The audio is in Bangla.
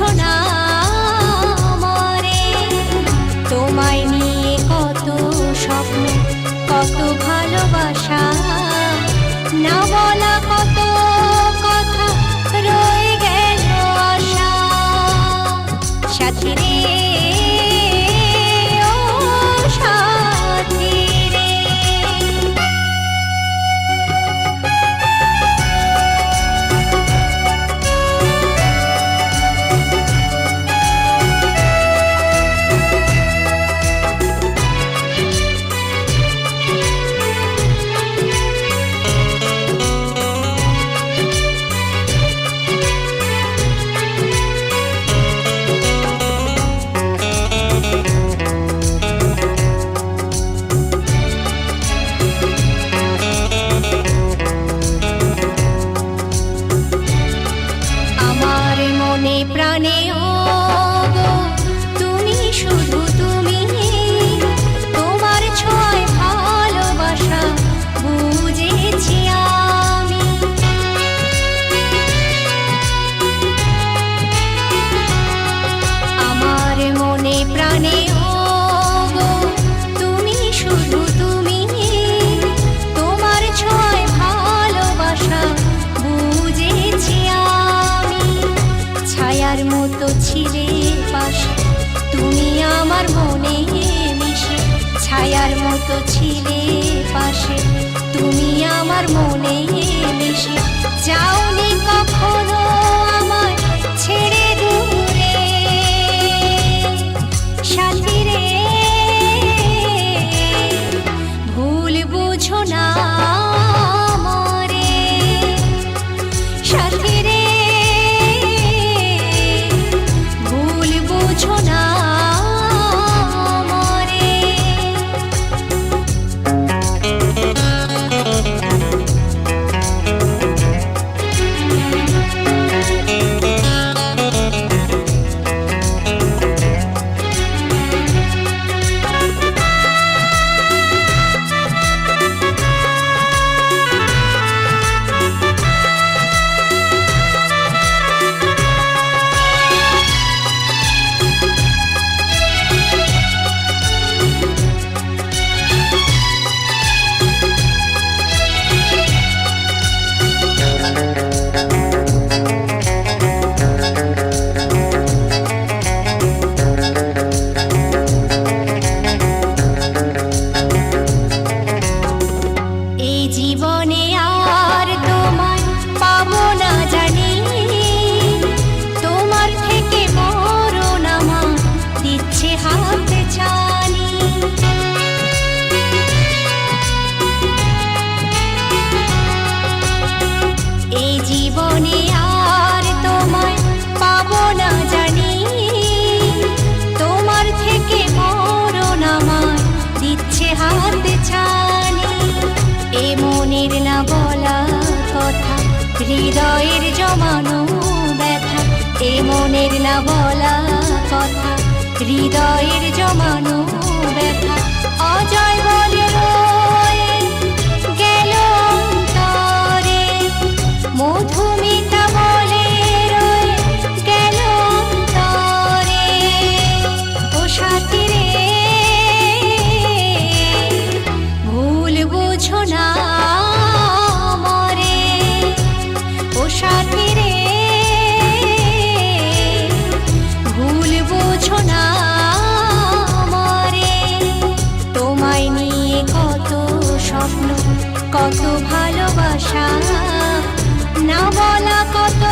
বুঝো না আমারে। তোমায় নিয়ে কত স্বপ্ন, কত ভালোবাসা, না বলা কত কথা রয়ে গেল আশা। সাথী রে, ও সাথী রে। প্রাণে ওগো তুমি, শুধু তুমি, তোমার ছয় ভালোবাসা বুঝেছি আমি। আমার মনে প্রাণে ওগো তুমি, শুধু তুমি, তোমার ছয় ভালোবাসা বুঝেছি আমি। ছায়ার মতো ছিলে পাশে তুমি আমার মনে মিশে, ছায়ার মতো ছিলে পাশে তুমি আমার মনে মিশে। যাওনি কখনো আমায় ছেড়ে দূরে, সাথী রে, ভুল বুঝো না আমারে। সাথী রে, ভুল বুঝো না আমারে। এই জীবনে আর তোমায় পাবো না জানি, তোমার থেকে মরণ আমার দিচ্ছে হাতে ছানি। এই জীবনে আর তোমায় পাবো না জানি, তোমার থেকে মরণ আমার দিচ্ছে হাতে ছানি। এ মনের না বলা কথা, হৃদয়ের জমানো ব্যথা, এ মনের না বলা কথা, হৃদয়ের জমানো ব্যথা, অজয় বলে রয়ে গেল অন্তরে, মধুমিতা বলে রয়ে গেল অন্তরে। ও সাথী রে, ভুল বুঝো না আমারে। ও সাথী রে, ভুল বুঝো না আমারে। তোমায় নিয়ে কত স্বপ্ন, কত ভালোবাসা, না বলা কত